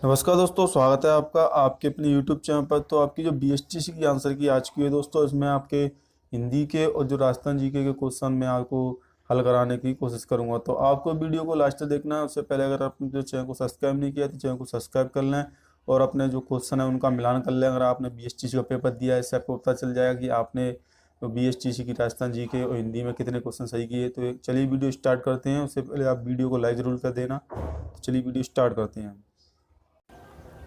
नमस्कार दोस्तों, स्वागत है आपका आपके अपने YouTube चैनल पर। तो आपकी जो BSTC की आंसर की आज की है दोस्तों, इसमें आपके हिंदी के और जो राजस्थान जीके के क्वेश्चन मैं आपको हल कराने की कोशिश करूंगा। तो आपको वीडियो को लास्ट तक देखना है। उससे पहले अगर आपने जो चैनल को सब्सक्राइब नहीं किया तो चैनल को सब्सक्राइब कर लें और अपने जो क्वेश्चन है उनका मिलान कर लें। अगर आपने BSTC का पेपर दिया है, इससे आपको पता चल जाएगा कि आपने BSTC की राजस्थान जीके और हिंदी में कितने क्वेश्चन सही किए। तो चलिए वीडियो स्टार्ट करते हैं। उससे पहले आप वीडियो को लाइक ज़रूर कर देना। तो चलिए वीडियो स्टार्ट करते हैं।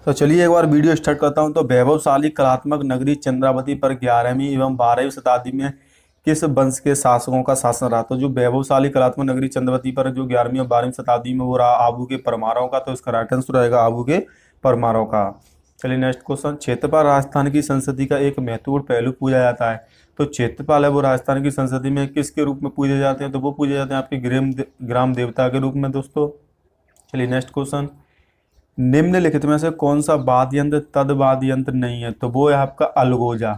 तो चलिए एक बार वीडियो स्टार्ट करता हूं। तो वैभवशाली कलात्मक नगरी चंद्रावती पर 11वीं एवं 12वीं शताब्दी में किस वंश के शासकों का शासन रहा? तो जो वैभवशाली कलात्मक नगरी चंद्रावती पर जो 11वीं और 12वीं शताब्दी में वो रहा आबू के परमारों का। तो इसका राइट आंसर रहेगा आबू के परमारों का। चलिए नेक्स्ट क्वेश्चन। क्षेत्रपाल राजस्थान की संस्कृति का एक महत्वपूर्ण पहलू पूजा जाता है। तो क्षेत्रपाल है वो राजस्थान की संस्कृति में किसके रूप में पूजे जाते हैं? तो वो पूजे जाते हैं आपके ग्राम देवता के रूप में दोस्तों। चलिए नेक्स्ट क्वेश्चन। निम्नलिखित में से कौन सा वाद्य यंत्र तद वाद्य यंत्र नहीं है? तो वो है आपका अलगोजा,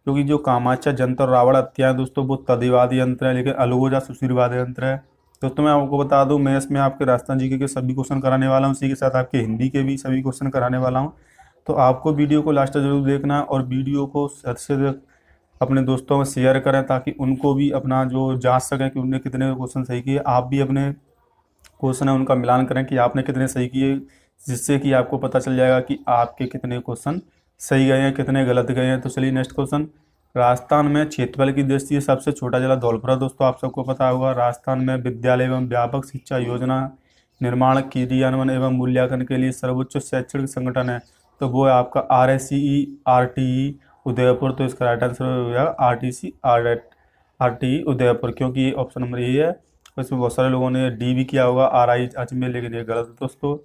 क्योंकि जो कामाक्षा जंतर और रावण हत्या है दोस्तों वो तदिवाद यंत्र है, लेकिन अलगोजा सुशीलवाद यंत्र है। दोस्तों मैं आपको बता दूं, मैं इसमें आपके राजस्थान जीके के सभी क्वेश्चन कराने वाला हूं, उसी के साथ आपके हिंदी के भी सभी क्वेश्चन कराने वाला हूं। तो आपको वीडियो को लास्ट तक जरूर देखना और वीडियो को से अपने दोस्तों में शेयर करें ताकि उनको भी अपना जो जांच सकें कि उनने कितने क्वेश्चन सही किए। आप भी अपने क्वेश्चन है उनका मिलान करें कि आपने कितने सही किए, जिससे कि आपको पता चल जाएगा कि आपके कितने क्वेश्चन सही गए हैं, कितने गलत गए हैं। तो चलिए नेक्स्ट क्वेश्चन। राजस्थान में क्षेत्रफल की दृष्टि से सबसे छोटा जिला धौलपुरा दोस्तों आप सबको पता होगा। राजस्थान में विद्यालय एवं व्यापक शिक्षा योजना निर्माण क्रियान्वयन एवं मूल्यांकन के लिए सर्वोच्च शैक्षणिक संगठन है। तो वो है आपका RSCE उदयपुर। तो इसका राइट आंसर हो जाएगा RTE उदयपुर, क्योंकि ये ऑप्शन नंबर ये है। इसमें बहुत सारे लोगों ने डी भी किया होगा RI अजमेर, लेकिन ये गलत है दोस्तों।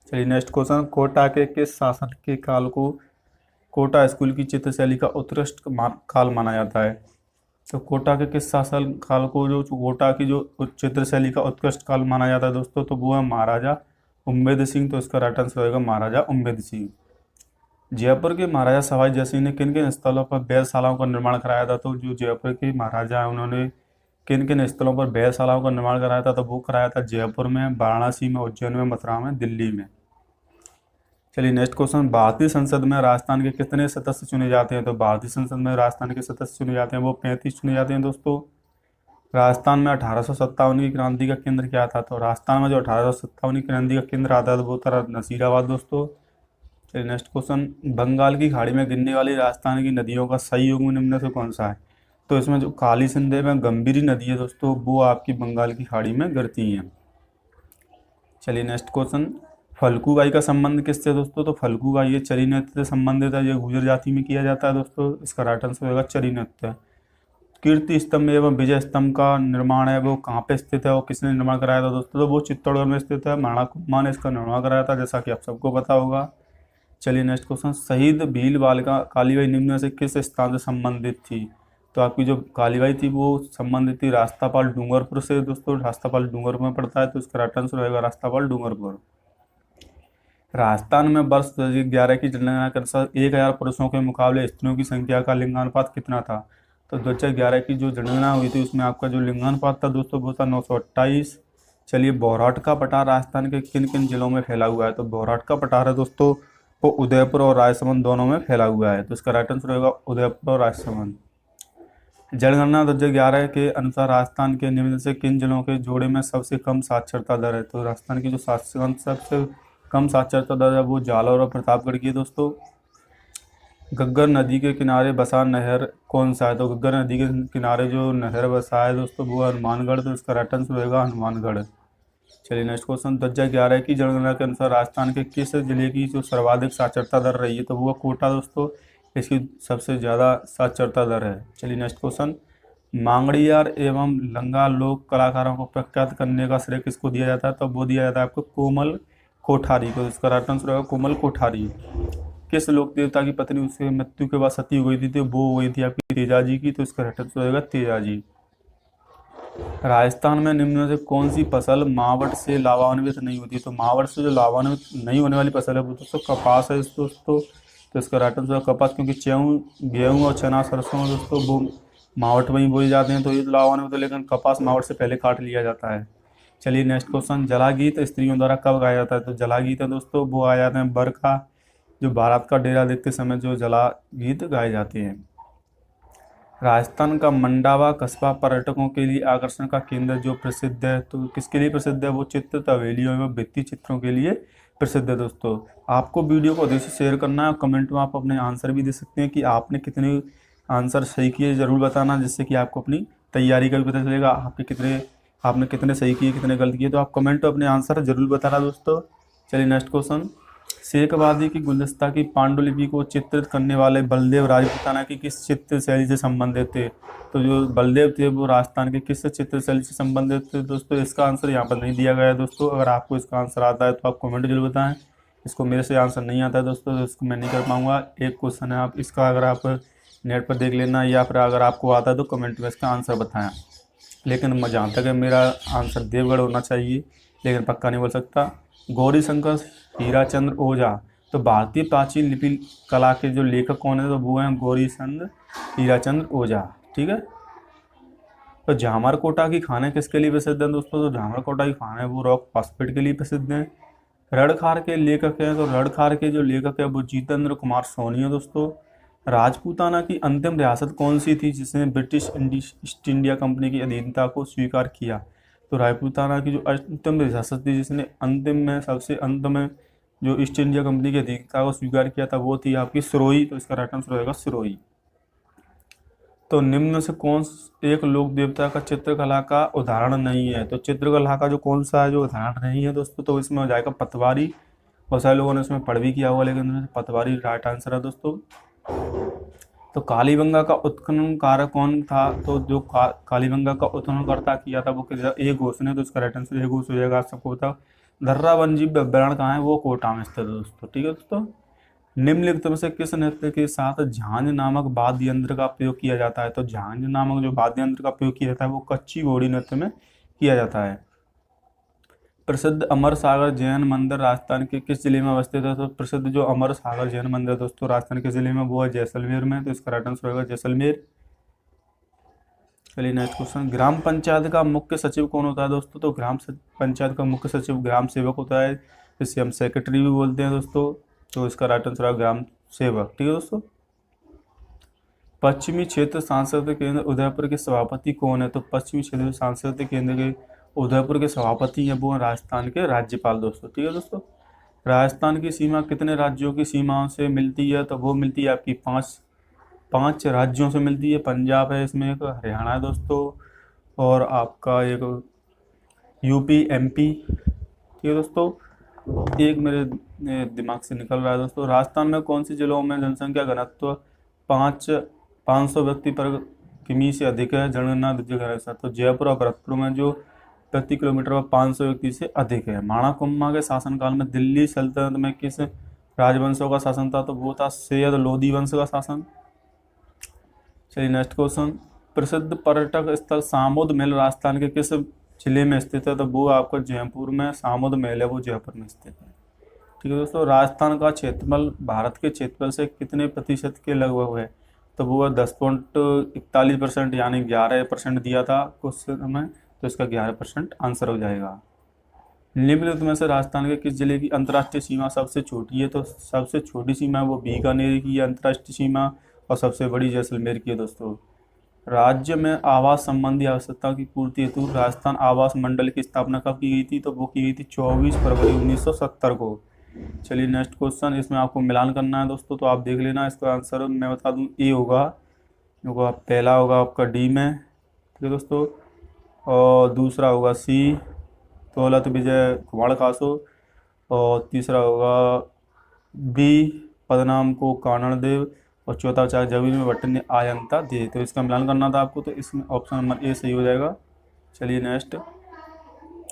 चलिए नेक्स्ट क्वेश्चन। कोटा के किस शासक के काल को कोटा स्कूल की चित्रशैली का उत्कृष्ट काल माना जाता है? तो कोटा के किस शासन काल को जो कोटा की जो चित्रशैली का उत्कृष्ट काल माना जाता है दोस्तों, तो वो है महाराजा उम्मेद सिंह। तो इसका राइट आंसर होगा महाराजा उम्मेद सिंह। जयपुर के महाराजा सवाई जयसिंह ने किन किन स्थलों पर वेधशालाओं का निर्माण कराया था? तो जो जयपुर के महाराजा है उन्होंने किन किन स्थलों पर वेधशालाओं का निर्माण कराया था? तो वो कराया था जयपुर में, वाराणसी में, उज्जैन में, मथुरा में, दिल्ली में। चलिए नेक्स्ट क्वेश्चन। भारतीय संसद में राजस्थान के कितने सदस्य चुने जाते हैं? तो भारतीय संसद में राजस्थान के सदस्य चुने जाते हैं वो 35 चुने जाते हैं दोस्तों। राजस्थान में 1857 की क्रांति का केंद्र क्या था? तो राजस्थान में जो 1857 की क्रांति का केंद्र आता था वो था नसीराबाद दोस्तों। चलिए नेक्स्ट क्वेश्चन। बंगाल की खाड़ी में गिरने वाली राजस्थान की नदियों का सही युग्म निम्न से कौन सा है? तो इसमें जो काली सिंध में गंभीरी नदी है दोस्तों वो आपकी बंगाल की खाड़ी में गिरती है। चलिए नेक्स्ट क्वेश्चन। फल्गुबाई का संबंध किससे दोस्तों? तो फल्गुबाई ये चरी नृत्य से संबंधित है, ये गुर्जर जाति में किया जाता है दोस्तों। इसका राइट आंसर होगा चरी नृत्य। कीर्ति स्तंभ एवं विजय स्तंभ का निर्माण है वो कहाँ पे स्थित है और किसने निर्माण कराया था दोस्तों? तो वो चित्तौड़गढ़ में स्थित है, महाराणा कुंभा ने इसका निर्माण कराया था, जैसा कि आप सबको पता होगा। चलिए नेक्स्ट क्वेश्चन। शहीद भील बालिका कालीबाई निम्न में से किस स्थान से संबंधित थी? तो आपकी जो कालीबाई थी वो संबंधित थी रास्तापाल डूंगरपुर से दोस्तों। रास्तापाल डूंगरपुर में पड़ता है, तो इसका राइट आंसर रहेगा रास्तापाल डूंगरपुर। राजस्थान में वर्ष 2011 की जनगणना के अनुसार 1000 पुरुषों के मुकाबले स्त्रियों की संख्या का लिंगानुपात कितना था? तो 2011 की जो जनगणना हुई थी उसमें आपका जो लिंगानुपात था दोस्तों वो था 928। चलिए बौराठ का पठार राजस्थान के किन किन जिलों में फैला हुआ है? तो बौराठ का पठार है दोस्तों वो उदयपुर और राजसमंद दोनों में फैला हुआ है। तो इसका राइट आंसर होगा उदयपुर और राजसमंद। जनगणना 2011 के अनुसार राजस्थान के निम्न से किन जिलों के जोड़े में सबसे कम साक्षरता दर है? तो राजस्थान की जो सबसे कम साक्षरता दर है वो जालौर और प्रतापगढ़ की है दोस्तों। घग्गर नदी के किनारे बसा नहर कौन सा है? तो घग्गर नदी के किनारे जो नहर बसा है दोस्तों वो हनुमानगढ़। तो इसका राइट आंसर होगा हनुमानगढ़। चलिए नेक्स्ट क्वेश्चन। 2011 की जनगणना के अनुसार राजस्थान के किस जिले की जो सर्वाधिक साक्षरता दर रही है? तो वो कोटा दोस्तों, इसकी सबसे ज़्यादा साक्षरता दर है। चलिए नेक्स्ट क्वेश्चन। मांगड़ियार एवं लंगा लोक कलाकारों को प्रख्यात करने का श्रेय किसको दिया जाता है? तो वो दिया जाता है आपको कोमल कोठारी को। इसका राइट आंसर होगा कोमल कोठारी। किस लोक देवता की पत्नी उसके मृत्यु के बाद सती हो गई थी? तो वो हो गई थी आपकी तेजाजी की। तो इसका राइट आंसर होगा तेजाजी। राजस्थान में निम्न में से कौन सी फसल मावट से लाभान्वित नहीं होती? तो मावट से जो लाभान्वित नहीं होने वाली फसल है वो दोस्तों कपास है दोस्तों। तो इसका राइट आंसर होगा कपास, क्योंकि गेहूँ और चना सरसों दोस्तों वो मावट में ही बोए जाते हैं तो ये तो लाभान्वित है, लेकिन कपास मावट से पहले काट लिया जाता है। चलिए नेक्स्ट क्वेश्चन, जला गीत स्त्रियों द्वारा कब गाया जाता है? तो जला गीत है दोस्तों वो गाए जाते हैं बरखा, जो बारात का डेरा देखते समय जो जला गीत गाए जाते हैं। राजस्थान का मंडावा कस्बा पर्यटकों के लिए आकर्षण का केंद्र जो प्रसिद्ध है, तो किसके लिए प्रसिद्ध है? वो चित्रित हवेलियों एवं भित्ति चित्रों के लिए प्रसिद्ध है दोस्तों। आपको वीडियो को अधिक से शेयर करना है, कमेंट में आप अपने आंसर भी दे सकते हैं कि आपने कितने आंसर सही किए, ज़रूर बताना, जिससे कि आपको अपनी तैयारी का भी पता चलेगा आपने कितने सही किए कितने गलत किए। तो आप कमेंट में अपने आंसर जरूर बताना दोस्तों। चलिए नेक्स्ट क्वेश्चन, शेखवादी की गुलदस्ता की पांडुलिपि को चित्रित करने वाले बलदेव राजपूताना की किस चित्र शैली से संबंधित थे? तो जो बलदेव थे वो राजस्थान के किस चित्र शैली से संबंधित थे दोस्तों? इसका आंसर यहाँ पर नहीं दिया गया है दोस्तों। अगर आपको इसका आंसर आता है तो आप कमेंट जरूर बताएं। इसको मेरे से आंसर नहीं आता है दोस्तों, तो इसको मैं नहीं कर पाऊंगा। एक क्वेश्चन है, आप इसका अगर आप नेट पर देख लेना, या फिर अगर आपको आता है तो कमेंट में इसका आंसर बताएं। लेकिन जहाँ तक है मेरा आंसर देवगढ़ होना चाहिए, लेकिन पक्का नहीं बोल सकता। गौरी शंकर हीराचंद्र ओझा, तो भारतीय प्राचीन लिपि कला के जो लेखक कौन है? तो वो हैं गौरी चंद्र हीराचंद्र ओझा। ठीक है। तो झामरकोटा की खाने किसके लिए प्रसिद्ध है दोस्तों? तो झामरकोटा की खाने वो रॉक फास्फेट के लिए प्रसिद्ध हैं। रणखार के लेखक हैं, तो रणखार के जो लेखक है वो जितेंद्र कुमार सोनी है दोस्तों। राजपूताना की अंतिम रियासत कौन सी थी जिसने ब्रिटिश ईस्ट इंडिया कंपनी की अधीनता को स्वीकार किया? तो राजपूताना की जो अंतिम रियासत थी जिसने अंतिम में सबसे अंत में जो ईस्ट इंडिया कंपनी की अधीनता को स्वीकार किया था वो थी आपकी सिरोही। तो इसका राइट आंसर होगा सिरोही। तो निम्न में से कौन एक लोक देवता का चित्रकला का उदाहरण नहीं है? तो चित्रकला का जो कौन सा है जो उदाहरण नहीं है दोस्तों? तो इसमें हो जाएगा पतवारी। बहुत सारे लोगों ने इसमें पढ़ भी किया होगा, लेकिन पतवारी राइट आंसर है दोस्तों। तो कालीबंगा का उत्खनन कारक कौन था? तो जो कालीबंगा का उत्खननकर्ता किया था वो ए घोष ने। तो इसका राइट आंसर ए घोष हो जाएगा। आप सबको बताओ धर्रा वन्यजीव अभ्यारण्य कहाँ है? वो कोटा में स्थित है दोस्तों। ठीक है दोस्तों। निम्नलिखित में से किस नृत्य के साथ झांझ नामक वाद्य यंत्र का प्रयोग किया जाता है? तो झांझ नामक जो वाद्य यंत्र का प्रयोग किया जाता है वो कच्ची घोड़ी नृत्य में किया जाता है। प्रसिद्ध अमर सागर जैन मंदिर राजस्थान के किस जिले में अवस्थित है? तो प्रसिद्ध जो अमर सागर जैन मंदिर दोस्तों राजस्थान के जिले में वो है जैसलमेर में। तो इसका राइट आंसर होगा जैसलमेर। चलिए नेक्स्ट क्वेश्चन, ग्राम पंचायत का मुख्य सचिव कौन होता है दोस्तों? तो ग्राम पंचायत का मुख्य सचिव ग्राम सेवक होता है, जिसे हम सेक्रेटरी भी बोलते हैं दोस्तों। तो इसका राइट आंसर होगा ग्राम सेवक। ठीक है दोस्तों। पश्चिमी क्षेत्र सांस्कृतिक केंद्र उदयपुर के सभापति कौन है? तो पश्चिमी क्षेत्र सांस्कृतिक केंद्र के उदयपुर के सभापति हैं वो हैं राजस्थान के राज्यपाल दोस्तों। ठीक है दोस्तों। राजस्थान की सीमा कितने राज्यों की सीमाओं से मिलती है? तो वो मिलती है आपकी पांच राज्यों से मिलती है। पंजाब है इसमें, एक हरियाणा है दोस्तों, और आपका एक यूपी एमपी। ठीक है दोस्तों। एक मेरे दिमाग से निकल रहा है दोस्तों। राजस्थान में कौन सी जिलों में जनसंख्या घनत्व 500 व्यक्ति पर किमी से अधिक है? जनगणना दीजिए के अनुसार। तो जयपुर और भरतपुर में जो प्रति किलोमीटर पर 500 व्यक्ति से अधिक है। माणा कुम्मा के शासनकाल में दिल्ली सल्तनत में किस राजवंशों का शासन था? तो वो था सैयद लोदी वंश का शासन। चलिए नेक्स्ट क्वेश्चन, प्रसिद्ध पर्यटक स्थल सामुद महल राजस्थान के किस जिले में स्थित है? तो वो आपको जयपुर में सामुद महल है वो जयपुर में स्थित है। ठीक है दोस्तों। राजस्थान का क्षेत्रफल भारत के क्षेत्रफल से कितने प्रतिशत के लगभग है? तो वो 10.41% यानी 11% दिया था क्वेश्चन में। तो इसका 11% आंसर हो जाएगा। निम्नलिखित में से राजस्थान के किस जिले की अंतर्राष्ट्रीय सीमा सबसे छोटी है? तो सबसे छोटी सीमा वो बीकानेर की अंतर्राष्ट्रीय सीमा, और सबसे बड़ी जैसलमेर की है दोस्तों। राज्य में आवास संबंधी आवश्यकताओं की पूर्ति हेतु राजस्थान आवास मंडल की स्थापना कब की गई थी? तो वो की गई थी 24 फरवरी 1970 को। चलिए नेक्स्ट क्वेश्चन, इसमें आपको मिलान करना है दोस्तों, तो आप देख लेना। इसका आंसर मैं बता दूं ए होगा, पहला होगा आपका डी में। ठीक है दोस्तों। और दूसरा होगा सी, दौलत विजय कुमार खासो। और तीसरा होगा बी, पदनाम को कानड़ देव। और चौथा चार जबीर में भट्ट ने आयंता दे। तो इसका मिलान करना था आपको, तो इसमें ऑप्शन नंबर ए सही हो जाएगा। चलिए नेक्स्ट,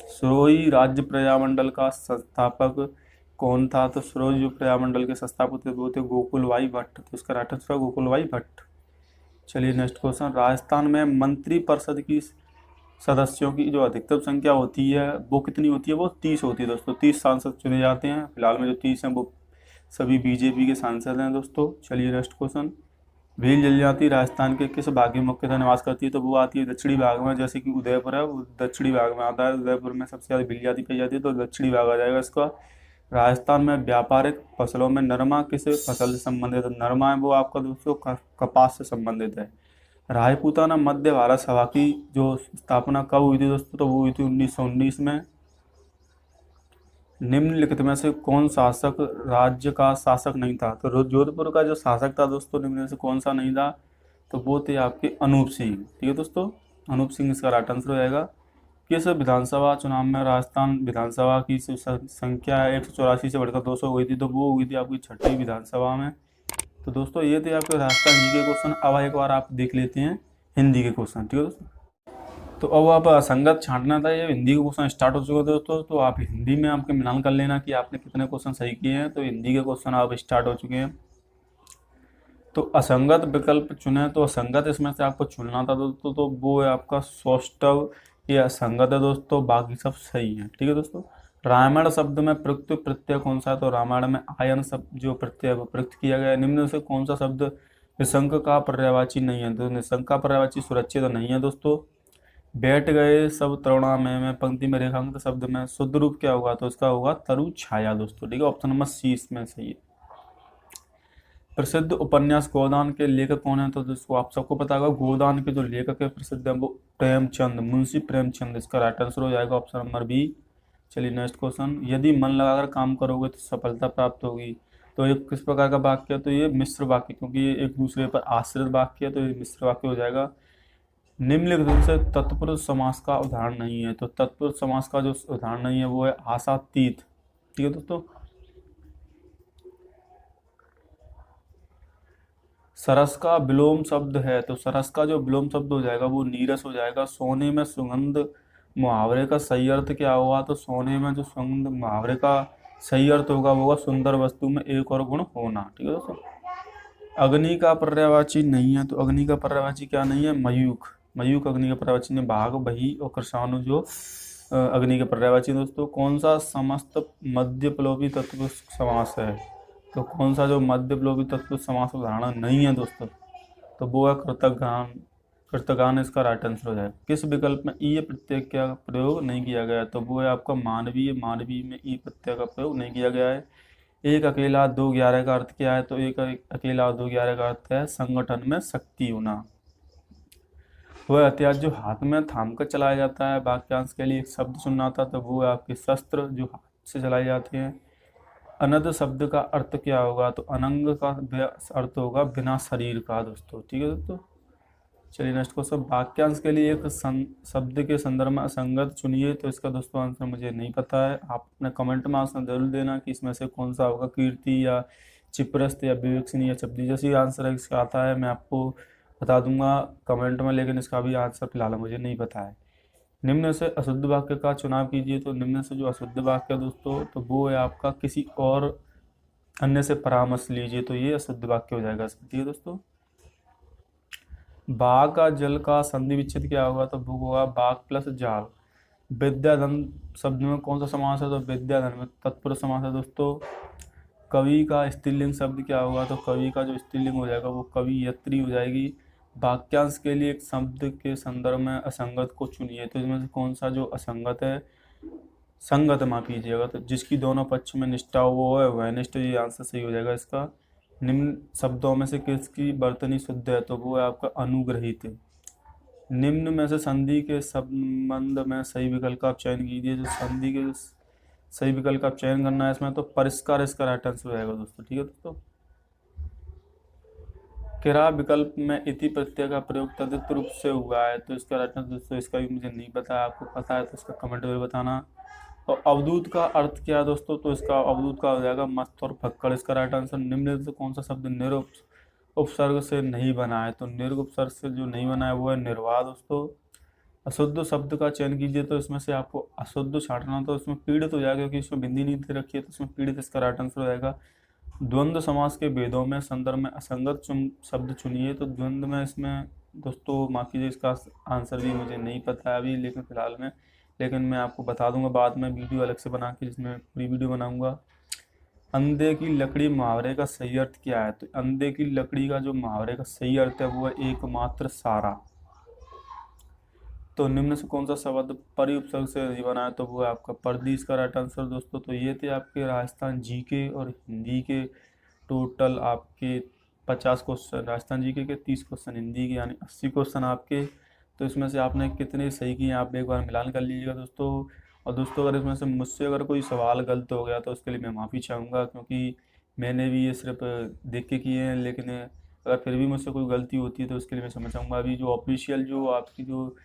सिरोही राज्य प्रजामंडल का संस्थापक कौन था? तो सिरोही जो प्रजामंडल के संस्थापक थे वो थे गोकुल भाई भट्ट। तो इसका राइट आंसर गोकुल भाई भट्ट। चलिए नेक्स्ट क्वेश्चन, राजस्थान में मंत्री परिषद की सदस्यों की जो अधिकतम संख्या होती है वो कितनी होती है? वो 30 होती है दोस्तों। 30 सांसद चुने जाते हैं। फिलहाल में जो 30 हैं वो सभी बीजेपी के सांसद हैं दोस्तों। चलिए नेक्स्ट क्वेश्चन, भील जलजाति राजस्थान के किस भाग में मुख्यतः निवास करती है? तो वो आती है दक्षिणी भाग में, जैसे कि उदयपुर है, वो दक्षिणी भाग में आता है। उदयपुर में सबसे ज़्यादा भील जाति पाई जाती है, तो दक्षिणी भाग आ जाएगा इसका। राजस्थान में व्यापारिक फसलों में नरमा किस फसल से संबंधित है? नरमा है वो आपका दोस्तों कपास से संबंधित है। राजपूताना मध्य भारत सभा की जो स्थापना कब हुई थी दोस्तों? तो वो हुई थी 1919 में। निम्नलिखित में से कौन शासक राज्य का शासक नहीं था? तो जोधपुर का जो शासक था दोस्तों, निम्न में से कौन सा नहीं था? तो वो थे आपके अनूप सिंह। ठीक है दोस्तों, अनूप सिंह इसका राइट आंसर हो जाएगा। किस विधानसभा चुनाव में राजस्थान विधानसभा की संख्या 184 से बढ़कर 200 हो गई थी? तो वो हुई थी आपकी 6वीं विधानसभा में। तो दोस्तों ये थे आपके राजस्थान जी के क्वेश्चन। अब एक बार आप देख लेते हैं हिंदी के क्वेश्चन। ठीक है दोस्तों, तो अब आप संगत छांटना था, ये हिंदी के क्वेश्चन स्टार्ट हो चुके थे दोस्तों। तो आप हिंदी में आपके मिलान कर लेना कि आपने कितने क्वेश्चन सही किए हैं। तो हिंदी के क्वेश्चन आप स्टार्ट हो चुके हैं। तो असंगत विकल्प चुने, तो असंगत इसमें से आपको चुनना था दोस्तों। तो वो है आपका सौष्ठव, ये असंगत है दोस्तों, बाकी सब सही है। ठीक है दोस्तों, रामायण शब्द में प्रयुक्त प्रत्यय कौन सा है? तो रामायण में आयन शब्द जो प्रत्यय वो प्रयुक्त किया गया है। निम्न से कौन सा शब्द निशंक का पर्यायवाची नहीं है? तो निशंक का पर्यायवाची सुरक्षित नहीं है दोस्तों। बैठ गए सब तरुणा में पंक्ति में रेखांकित शब्द में शुद्ध रूप क्या होगा? तो इसका होगा तरु छाया दोस्तों। ठीक है, ऑप्शन नंबर सी इसमें सही है। प्रसिद्ध उपन्यास गोदान के लेखक कौन है? तो दोस्तों आप सबको पता होगा, गोदान के जो लेखक है प्रसिद्ध है वो प्रेमचंद, मुंशी प्रेमचंद। इसका राइट आंसर हो जाएगा ऑप्शन नंबर बी। चलिए नेक्स्ट क्वेश्चन, यदि मन लगाकर काम करोगे तो सफलता प्राप्त होगी। तो ये किस प्रकार का वाक्य है? तो ये मिश्र वाक्य, क्योंकि ये एक दूसरे पर आश्रित वाक्य है, तो ये मिश्र वाक्य हो जाएगा। निम्नलिखित से तत्पुरुष समास का उदाहरण नहीं है। तो तत्पुरुष समास का जो उदाहरण नहीं है वो है आशातीत। ठीक है दोस्तों, सरस का विलोम शब्द है, तो सरस का जो विलोम शब्द हो जाएगा वो नीरस हो जाएगा। सोने में सुगंध मुहावरे का सही अर्थ क्या होगा? तो सोने में जो सुगंध मुहावरे का सही अर्थ होगा वो होगा सुंदर वस्तु में एक और गुण होना। ठीक है दोस्तों, अग्नि का पर्यायवाची नहीं है। तो अग्नि का पर्यायवाची क्या नहीं है? मयूख। मयूख अग्नि का पर्यायवाची नहीं। बाघ, बही और कृषाणु जो अग्नि के पर्यायवाची। दोस्तों कौन सा समस्त मध्यपलोपी तत्व समास है? तो कौन सा जो मध्यपलोपी तत्व समास उदाहरण नहीं है दोस्तों? तो वो है कृतगान। कृतगान इसका राइट आंसर हो जाएगा। किस विकल्प में ई प्रत्यय का प्रयोग नहीं किया गया है? तो वो है आपका मानवीय। मानवीय में ई प्रत्यय का प्रयोग नहीं किया गया है। एक अकेला 2 11 का अर्थ क्या है? तो एक अकेला 2 11 का अर्थ है संगठन में शक्ति होना। वह हथियार जो हाथ में थाम कर चलाया जाता है। वाक्यांश के लिए एक शब्द चुनना था, तो वो है आपके शस्त्र जो हाथ से चलाए जाते हैं। अनद शब्द का अर्थ क्या होगा? तो अनंग का अर्थ होगा बिना शरीर का दोस्तों। ठीक है दोस्तों, चलिए नेक्स्ट क्वेश्चन, वाक्यांश के लिए एक शब्द के संदर्भ में असंगत चुनिए। तो इसका दोस्तों आंसर मुझे नहीं पता है, आप अपने कमेंट में आंसर जरूर देना कि इसमें से कौन सा होगा। कीर्ति या चिप्रस्त या विवेकसिनी या चपदी, जैसी आंसर है इसका आता है मैं आपको बता दूंगा कमेंट में, लेकिन इसका भी आंसर फिलहाल मुझे नहीं पता है। निम्न से अशुद्ध वाक्य का चुनाव कीजिए। तो निम्न से जो अशुद्ध वाक्य है दोस्तों, तो वो है आपका किसी और अन्य से परामर्श लीजिए। तो ये अशुद्ध वाक्य हो जाएगा। ठीक है दोस्तों, बाघ का जल का संधि विच्छेद क्या होगा? तो वो होगा बाघ प्लस जाल। विद्याधन शब्द में कौन सा समास है? तो विद्याधन में तत्पुरुष समास है दोस्तों। कवि का स्त्रीलिंग शब्द क्या होगा? तो कवि का जो स्त्रीलिंग हो जाएगा वो कवियत्री हो जाएगी। वाक्यांश के लिए एक शब्द के संदर्भ में असंगत को चुनिए। तो इसमें से कौन सा जो असंगत है? संगत माफ कीजिएगा, तो जिसकी दोनों पक्ष में निष्ठा हो वो है वहनिष्ठ। ये आंसर सही हो जाएगा इसका। निम्न शब्दों में से किसकी वर्तनी शुद्ध है? तो वो है आपका अनुग्रहित। निम्न में से संधि के संबंध में सही विकल्प का आप चयन कीजिए। जो संधि के सही विकल्प का आप चयन करना है इसमें, तो परिष्कार इसका राइट आंसर हो जाएगा दोस्तों। ठीक है दोस्तों, किरा विकल्प में इति प्रत्यय का प्रयोग तदित रूप से हुआ है। तो इसका राइट आंसर दोस्तों इसका भी मुझे नहीं पता है, आपको पता है तो इसका कमेंट में बताना। और अवधूत का अर्थ क्या है दोस्तों? तो इसका अवधूत का हो जाएगा मस्त और फक्कड़। इसका राइट आंसर। निम्न से कौन सा शब्द उपसर्ग से नहीं बना है? तो उपसर्ग से जो नहीं बना है वो है निर्वाह दोस्तों। अशुद्ध शब्द का चयन कीजिए। तो इसमें से आपको अशुद्ध छांटना, तो इसमें पीड़ित हो जाएगा क्योंकि इसमें बिंदी नहीं दे रखी है, तो इसमें पीड़ित इसका राइट आंसर हो जाएगा। द्वंद्व समास के भेदों में संदर्भ में असंगत शब्द चुनिए। तो द्वंद्व में इसमें दोस्तों माफ कीजिए, इसका आंसर भी मुझे नहीं पता है अभी लेकिन फिलहाल में, लेकिन मैं आपको बता दूंगा बाद में वीडियो अलग से बना के, जिसमें पूरी वीडियो बनाऊंगा। अंधे की लकड़ी मुहावरे का सही अर्थ क्या है? तो अंधे की लकड़ी का जो मुहावरे का सही अर्थ है वो है एकमात्र सहारा। तो निम्न से कौन सा शब्द परि उपसर्ग से नहीं बना है? तो वो है आपका परदी, इसका राइट आंसर दोस्तों। तो ये थे आपके राजस्थान जीके और हिंदी के टोटल आपके 50 क्वेश्चन राजस्थान जीके के, 30 क्वेश्चन हिंदी के, यानी 80 क्वेश्चन आपके। तो इसमें से आपने कितने सही किए हैं आप एक बार मिलान कर लीजिएगा दोस्तों। और दोस्तों अगर इसमें से मुझसे अगर कोई सवाल गलत हो गया तो उसके लिए मैं माफ़ी चाहूँगा, क्योंकि मैंने भी ये सिर्फ देख के किए हैं, लेकिन अगर फिर भी मुझसे कोई गलती होती है तो उसके लिए मैं समझ चाहूँगा। अभी जो ऑफिशियल जो आपकी जो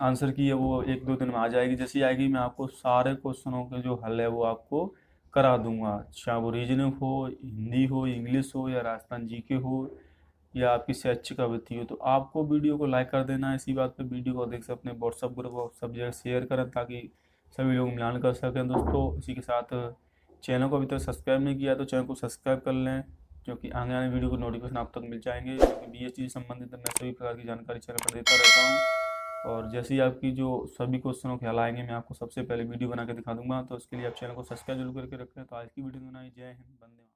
आंसर की है वो एक दो दिन में आ जाएगी। जैसी आएगी मैं आपको सारे क्वेश्चनों के जो हल है वो आपको करा दूंगा, चाहे वो रीजनिंग हो, हिंदी हो, इंग्लिश हो, या राजस्थान जीके हो, या आपकी शैक्षिक आवृत्ति हो। तो आपको वीडियो को लाइक कर देना है, इसी बात पे वीडियो को देख सकते अपने व्हाट्सअप ग्रुप और सब जगह शेयर करें ताकि सभी लोग मिलान कर सकें दोस्तों। इसी के साथ चैनल को अभी तक सब्सक्राइब नहीं किया तो चैनल को सब्सक्राइब कर लें, क्योंकि आगे आने वीडियो को नोटिफिकेशन आप तक मिल जाएंगे, क्योंकि बीएससी से संबंधित मैं सभी प्रकार की जानकारी चैनल पर देता रहता हूँ। और जैसे ही आपकी जो सभी क्वेश्चनों के हल आएंगे मैं आपको सबसे पहले वीडियो बना के दिखा दूंगा। तो उसके लिए आप चैनल को सब्सक्राइब जरूर करके रखें। तो आज की वीडियो में ना जय हिंद, वंदे मातरम।